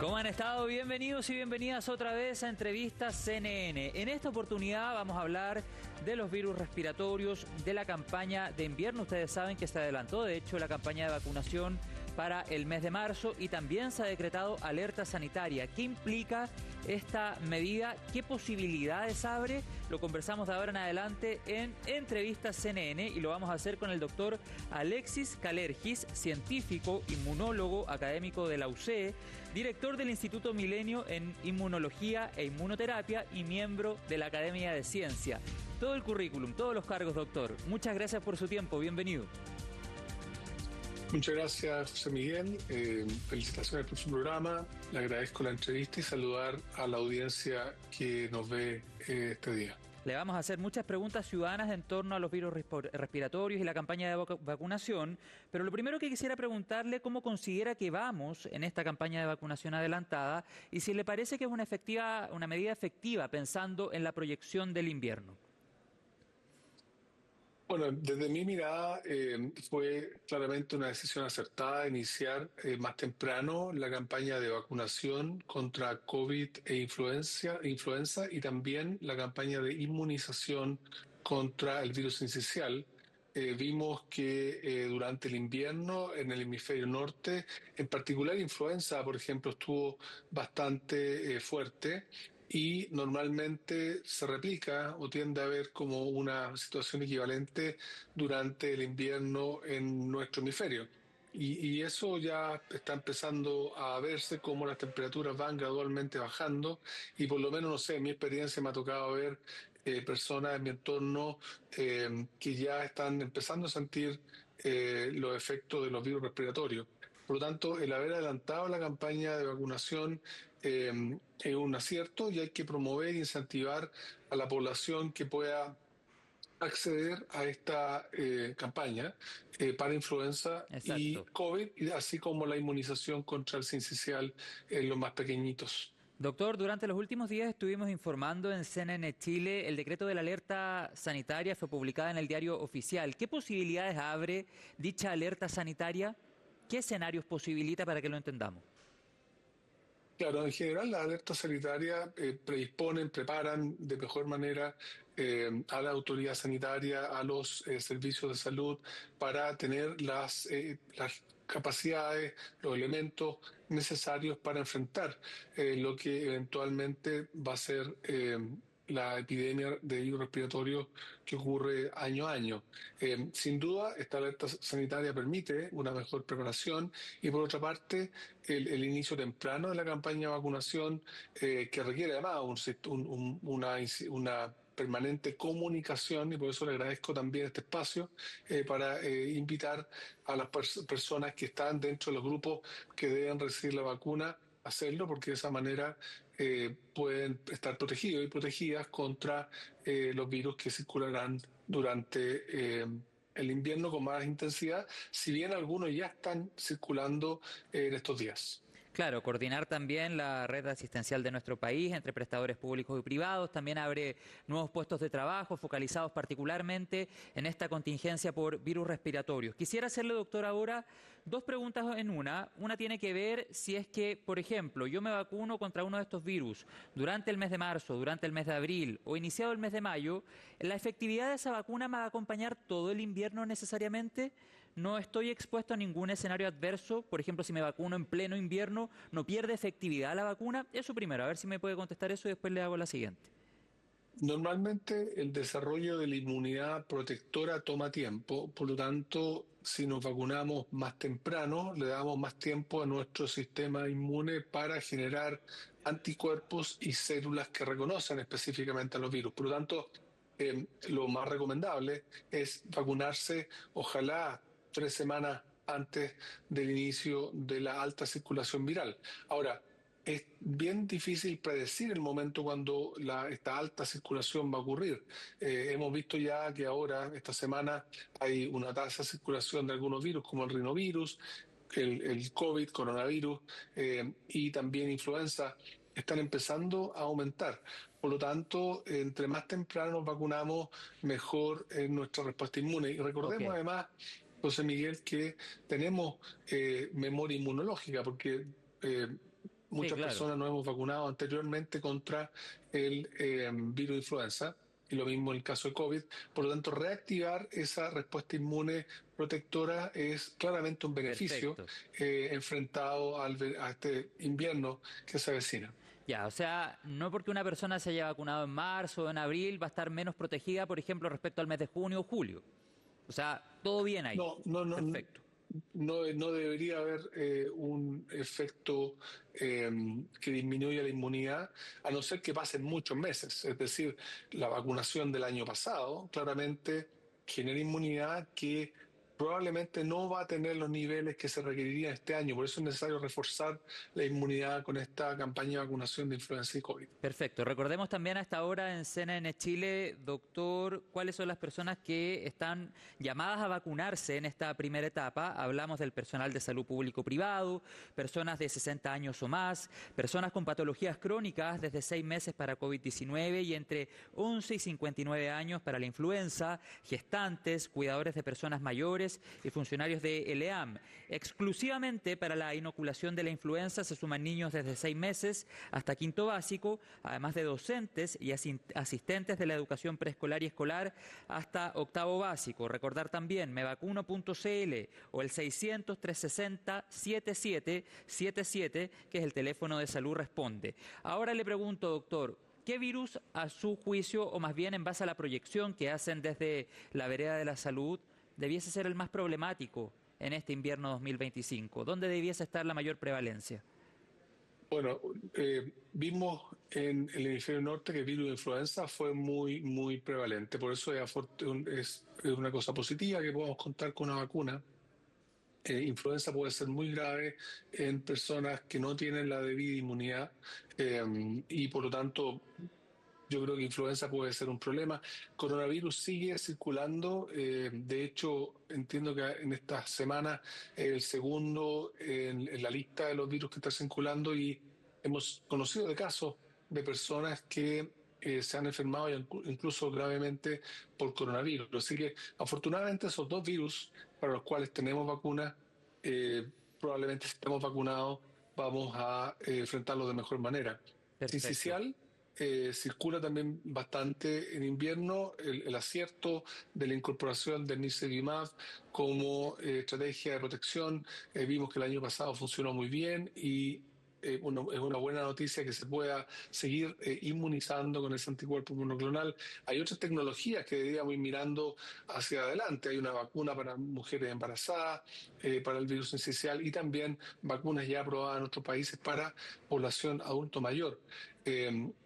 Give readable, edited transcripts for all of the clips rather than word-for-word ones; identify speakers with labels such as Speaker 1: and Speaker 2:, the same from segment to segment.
Speaker 1: ¿Cómo han estado? Bienvenidos y bienvenidas otra vez a Entrevistas CNN. En esta oportunidad vamos a hablar de los virus respiratorios, de la campaña de invierno. Ustedes saben que se adelantó, de hecho, la campaña de vacunación para el mes de marzo y también se ha decretado alerta sanitaria. ¿Qué implica esta medida? ¿Qué posibilidades abre? Lo conversamos de ahora en adelante en Entrevistas CNN y lo vamos a hacer con el doctor Alexis Kalergis, científico, inmunólogo, académico de la UCE, director del Instituto Milenio en Inmunología e Inmunoterapia y miembro de la Academia de Ciencia. Todo el currículum, todos los cargos, doctor. Muchas gracias por su tiempo. Bienvenido.
Speaker 2: Muchas gracias, José Miguel. Felicitaciones por su programa. Le agradezco la entrevista y saludar a la audiencia que nos ve este día.
Speaker 1: Le vamos a hacer muchas preguntas ciudadanas en torno a los virus respiratorios y la campaña de vacunación, pero lo primero que quisiera preguntarle, ¿cómo considera que vamos en esta campaña de vacunación adelantada? Y si le parece que es una medida efectiva pensando en la proyección del invierno.
Speaker 2: Bueno, desde mi mirada fue claramente una decisión acertada iniciar más temprano la campaña de vacunación contra COVID e influenza y también la campaña de inmunización contra el virus sincicial. Vimos que durante el invierno en el hemisferio norte, en particular influenza, por ejemplo, estuvo bastante fuerte y normalmente se replica o tiende a haber como una situación equivalente durante el invierno en nuestro hemisferio. Y eso ya está empezando a verse como las temperaturas van gradualmente bajando y por lo menos, no sé, en mi experiencia me ha tocado ver personas en mi entorno que ya están empezando a sentir los efectos de los virus respiratorios. Por lo tanto, el haber adelantado la campaña de vacunación es un acierto y hay que promover e incentivar a la población que pueda acceder a esta campaña para influenza y
Speaker 1: Exacto.
Speaker 2: COVID, y así como la inmunización contra el sincicial en los más pequeñitos.
Speaker 1: Doctor, durante los últimos días estuvimos informando en CNN Chile, el decreto de la alerta sanitaria fue publicada en el diario oficial. ¿Qué posibilidades abre dicha alerta sanitaria? ¿Qué escenarios posibilita para que lo entendamos?
Speaker 2: Claro, en general las alertas sanitarias preparan de mejor manera a la autoridad sanitaria, a los servicios de salud para tener las capacidades, los elementos necesarios para enfrentar lo que eventualmente va a ser la epidemia de virus respiratorio que ocurre año a año. Sin duda, esta alerta sanitaria permite una mejor preparación y, por otra parte, el inicio temprano de la campaña de vacunación, que requiere además una permanente comunicación, y por eso le agradezco también este espacio para invitar a las personas que están dentro de los grupos que deben recibir la vacuna a hacerlo, porque de esa manera pueden estar protegidos y protegidas contra los virus que circularán durante el invierno con más intensidad, si bien algunos ya están circulando en estos días.
Speaker 1: Claro, coordinar también la red asistencial de nuestro país entre prestadores públicos y privados, también abre nuevos puestos de trabajo focalizados particularmente en esta contingencia por virus respiratorios. Quisiera hacerle, doctor, ahora dos preguntas en una. Una tiene que ver si es que, por ejemplo, yo me vacuno contra uno de estos virus durante el mes de marzo, durante el mes de abril o iniciado el mes de mayo, ¿la efectividad de esa vacuna me va a acompañar todo el invierno necesariamente? ¿No estoy expuesto a ningún escenario adverso? Por ejemplo, si me vacuno en pleno invierno, ¿no pierde efectividad la vacuna? Eso primero, a ver si me puede contestar eso y después le hago la siguiente.
Speaker 2: Normalmente el desarrollo de la inmunidad protectora toma tiempo, por lo tanto, si nos vacunamos más temprano, le damos más tiempo a nuestro sistema inmune para generar anticuerpos y células que reconocen específicamente a los virus. Por lo tanto, lo más recomendable es vacunarse, ojalá 3 semanas antes del inicio de la alta circulación viral. Ahora, es bien difícil predecir el momento cuando esta alta circulación va a ocurrir. Hemos visto ya que ahora, esta semana, hay una tasa de circulación de algunos virus, como el rinovirus, el COVID, coronavirus, y también influenza, están empezando a aumentar. Por lo tanto, entre más temprano nos vacunamos, mejor es nuestra respuesta inmune. Y
Speaker 1: Ok.
Speaker 2: recordemos además, José Miguel, que tenemos memoria inmunológica, porque
Speaker 1: Sí,
Speaker 2: muchas
Speaker 1: claro.
Speaker 2: personas nos hemos vacunado anteriormente contra el virus de influenza, y lo mismo en el caso de COVID. Por lo tanto, reactivar esa respuesta inmune protectora es claramente un beneficio
Speaker 1: Perfecto.
Speaker 2: enfrentado a este invierno que se avecina.
Speaker 1: Ya, o sea, no porque una persona se haya vacunado en marzo o en abril va a estar menos protegida, por ejemplo, respecto al mes de junio o julio. O sea, todo bien ahí.
Speaker 2: No, no, no,
Speaker 1: Perfecto.
Speaker 2: no debería haber un efecto que disminuya la inmunidad, a no ser que pasen muchos meses. Es decir, la vacunación del año pasado claramente genera inmunidad que probablemente no va a tener los niveles que se requerirían este año. Por eso es necesario reforzar la inmunidad con esta campaña de vacunación de influenza y COVID.
Speaker 1: Perfecto. Recordemos también a esta hora en CNN Chile, doctor, cuáles son las personas que están llamadas a vacunarse en esta primera etapa. Hablamos del personal de salud público-privado, personas de 60 años o más, personas con patologías crónicas desde 6 meses para COVID-19 y entre 11 y 59 años para la influenza, gestantes, cuidadores de personas mayores y funcionarios de ELEAM. Exclusivamente para la inoculación de la influenza se suman niños desde 6 meses hasta quinto básico, además de docentes y asistentes de la educación preescolar y escolar hasta octavo básico. Recordar también mevacuno.cl o el 600-360-7777, que es el teléfono de Salud Responde. Ahora le pregunto, doctor, ¿qué virus, a su juicio, o más bien en base a la proyección que hacen desde la vereda de la salud, debiese ser el más problemático en este invierno 2025? ¿Dónde debiese estar la mayor prevalencia?
Speaker 2: Bueno, vimos en el hemisferio norte que el virus de influenza fue muy prevalente. Por eso es una cosa positiva que podamos contar con una vacuna. Influenza puede ser muy grave en personas que no tienen la debida inmunidad, y por lo tanto yo creo que influenza puede ser un problema. Coronavirus sigue circulando. De hecho, entiendo que en estas semanas el segundo en la lista de los virus que está circulando, y hemos conocido de casos de personas que se han enfermado incluso gravemente por coronavirus. Así que afortunadamente esos dos virus para los cuales tenemos vacunas, eh, probablemente si estamos vacunados vamos a enfrentarlos de mejor manera.
Speaker 1: Perfecto.
Speaker 2: Sincicial circula también bastante en invierno el acierto de la incorporación del nirsevimab como estrategia de protección. Vimos que el año pasado funcionó muy bien, y es una buena noticia que se pueda seguir inmunizando con ese anticuerpo monoclonal. Hay otras tecnologías que deberíamos ir mirando hacia adelante. Hay una vacuna para mujeres embarazadas, para el virus incisional, y también vacunas ya aprobadas en otros países para población adulto mayor.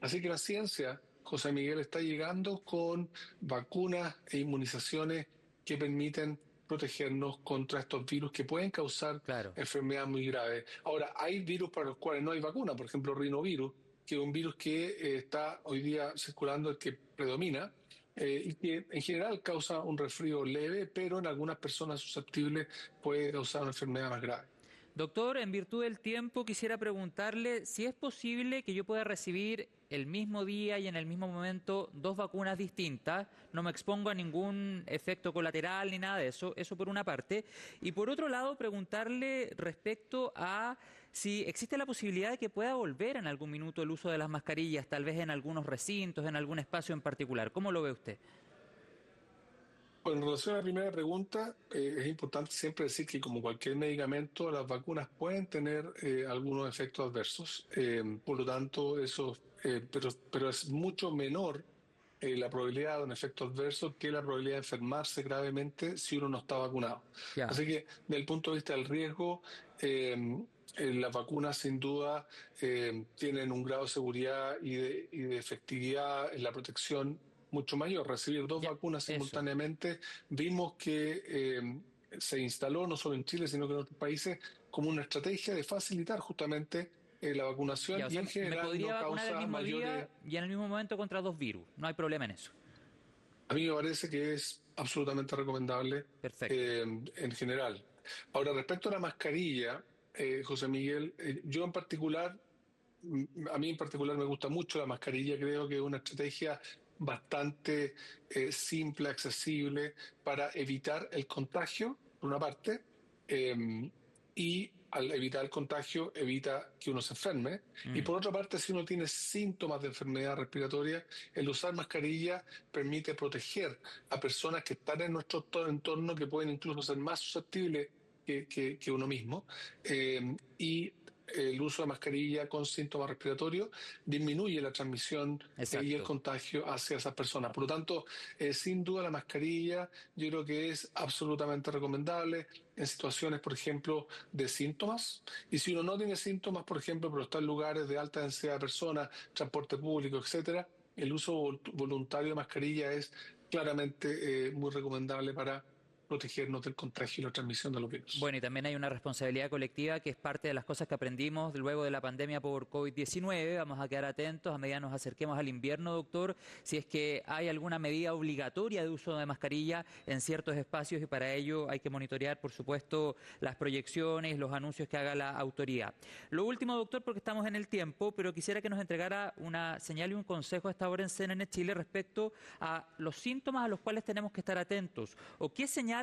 Speaker 2: Así que la ciencia, José Miguel, está llegando con vacunas e inmunizaciones que permiten protegernos contra estos virus que pueden causar
Speaker 1: Claro.
Speaker 2: enfermedades muy graves. Ahora, hay virus para los cuales no hay vacuna, por ejemplo, rinovirus, que es un virus que está hoy día circulando, el que predomina, y que en general causa un resfrío leve, pero en algunas personas susceptibles puede causar una enfermedad más grave.
Speaker 1: Doctor, en virtud del tiempo, quisiera preguntarle si es posible que yo pueda recibir el mismo día y en el mismo momento dos vacunas distintas. No me expongo a ningún efecto colateral ni nada de eso. Eso por una parte. Y por otro lado, preguntarle respecto a si existe la posibilidad de que pueda volver en algún minuto el uso de las mascarillas, tal vez en algunos recintos, en algún espacio en particular. ¿Cómo lo ve usted?
Speaker 2: Bueno, en relación a la primera pregunta, es importante siempre decir que, como cualquier medicamento, las vacunas pueden tener algunos efectos adversos. Por lo tanto, pero es mucho menor la probabilidad de un efecto adverso que la probabilidad de enfermarse gravemente si uno no está vacunado.
Speaker 1: Ya,
Speaker 2: Así que, desde el punto de vista del riesgo, las vacunas sin duda tienen un grado de seguridad y de efectividad en la protección mucho mayor. Recibir dos
Speaker 1: ya,
Speaker 2: vacunas
Speaker 1: eso.
Speaker 2: simultáneamente, vimos que se instaló no solo en Chile, sino que en otros países, como una estrategia de facilitar justamente la vacunación,
Speaker 1: Ya, o
Speaker 2: y
Speaker 1: sea,
Speaker 2: en
Speaker 1: me
Speaker 2: general
Speaker 1: podría
Speaker 2: no
Speaker 1: vacunar el
Speaker 2: causa
Speaker 1: mismo
Speaker 2: mayores.
Speaker 1: día y en el mismo momento contra dos virus. No hay problema en eso.
Speaker 2: A mí me parece que es absolutamente recomendable
Speaker 1: Perfecto.
Speaker 2: en general. Ahora, respecto a la mascarilla, José Miguel, yo en particular, a mí en particular me gusta mucho la mascarilla. Creo que es una estrategia bastante simple, accesible para evitar el contagio, por una parte. y al evitar el contagio evita que uno se enferme. Y por otra parte, si uno tiene síntomas de enfermedad respiratoria, el usar mascarilla permite proteger a personas que están en nuestro entorno, que pueden incluso ser más susceptibles que uno mismo. Y el uso de mascarilla con síntomas respiratorios disminuye la transmisión y el
Speaker 1: Exacto.
Speaker 2: contagio hacia esas personas. Por lo tanto, sin duda la mascarilla yo creo que es absolutamente recomendable en situaciones, por ejemplo, de síntomas. Y si uno no tiene síntomas, por ejemplo, pero está en lugares de alta densidad de personas, transporte público, etcétera, el uso voluntario de mascarilla es claramente muy recomendable para protegernos del contagio y la transmisión de los virus.
Speaker 1: Bueno, y también hay una responsabilidad colectiva que es parte de las cosas que aprendimos luego de la pandemia por COVID-19. Vamos a quedar atentos a medida que nos acerquemos al invierno, doctor, si es que hay alguna medida obligatoria de uso de mascarilla en ciertos espacios, y para ello hay que monitorear, por supuesto, las proyecciones, los anuncios que haga la autoridad. Lo último, doctor, porque estamos en el tiempo, pero quisiera que nos entregara una señal y un consejo a esta hora en CNN Chile respecto a los síntomas a los cuales tenemos que estar atentos, o qué señal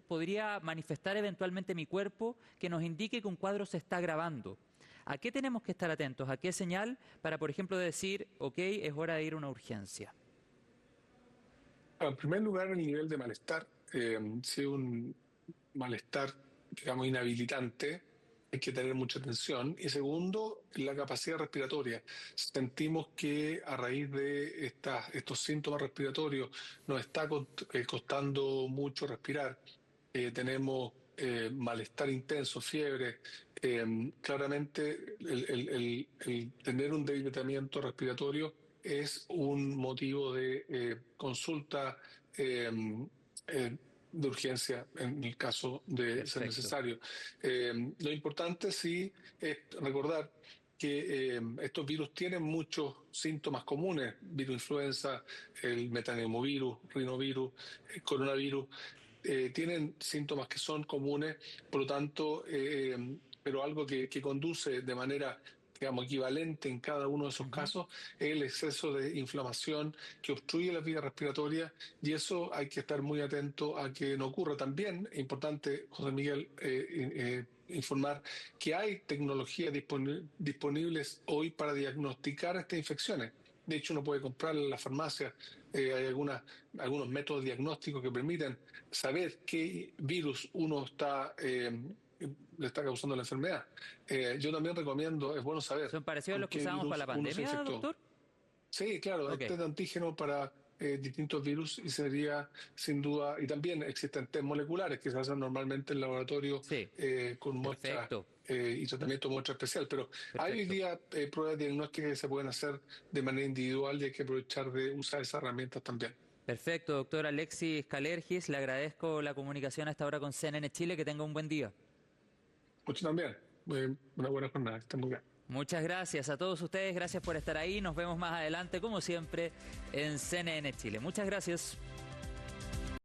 Speaker 1: podría manifestar eventualmente mi cuerpo que nos indique que un cuadro se está agravando. ¿A qué tenemos que estar atentos? ¿A qué señal para, por ejemplo, decir, ok, es hora de ir a una urgencia?
Speaker 2: En primer lugar, el nivel de malestar. Si es un malestar, digamos, inhabilitante, hay que tener mucha atención. Y segundo, la capacidad respiratoria. Sentimos que a raíz de estos síntomas respiratorios nos está costando mucho respirar. Tenemos malestar intenso, fiebre. Claramente, el tener un debilitamiento respiratorio es un motivo de consulta eh, de urgencia en el caso de ser
Speaker 1: Perfecto.
Speaker 2: necesario. Lo importante sí es recordar que estos virus tienen muchos síntomas comunes: virus influenza, el metapneumovirus, rinovirus, coronavirus. Tienen síntomas que son comunes, por lo tanto, pero algo que conduce de manera, digamos, equivalente en cada uno de esos
Speaker 1: Ujú.
Speaker 2: casos es el exceso de inflamación que obstruye las vías respiratorias, y eso hay que estar muy atento a que no ocurra. También es importante, José Miguel, informar que hay tecnologías disponibles hoy para diagnosticar estas infecciones. De hecho, uno puede comprar en la farmacia, hay algunos métodos diagnósticos que permiten saber qué virus le está causando la enfermedad. Yo también recomiendo, es bueno saber
Speaker 1: ¿Son parecidos a
Speaker 2: con
Speaker 1: los que
Speaker 2: qué
Speaker 1: usábamos para
Speaker 2: virus
Speaker 1: la
Speaker 2: uno se
Speaker 1: pandemia,
Speaker 2: infectó.
Speaker 1: doctor?
Speaker 2: Sí, claro, hay
Speaker 1: Ok,
Speaker 2: test de antígeno para distintos virus, y sería sin duda, y también existen test moleculares que se hacen normalmente en laboratorio
Speaker 1: sí,
Speaker 2: con muestra
Speaker 1: perfecto,
Speaker 2: y tratamiento de muestra especial, pero hay hoy
Speaker 1: perfecto.
Speaker 2: día pruebas diagnósticas que se pueden hacer de manera individual, y hay que aprovechar de usar esas herramientas también.
Speaker 1: Perfecto, doctor Alexis Calergis, le agradezco la comunicación a esta hora con CNN Chile, que tenga un buen día.
Speaker 2: Mucho también, una buena jornada, está muy bien.
Speaker 1: Muchas gracias a todos ustedes, gracias por estar ahí, nos vemos más adelante, como siempre, en CNN Chile. Muchas gracias.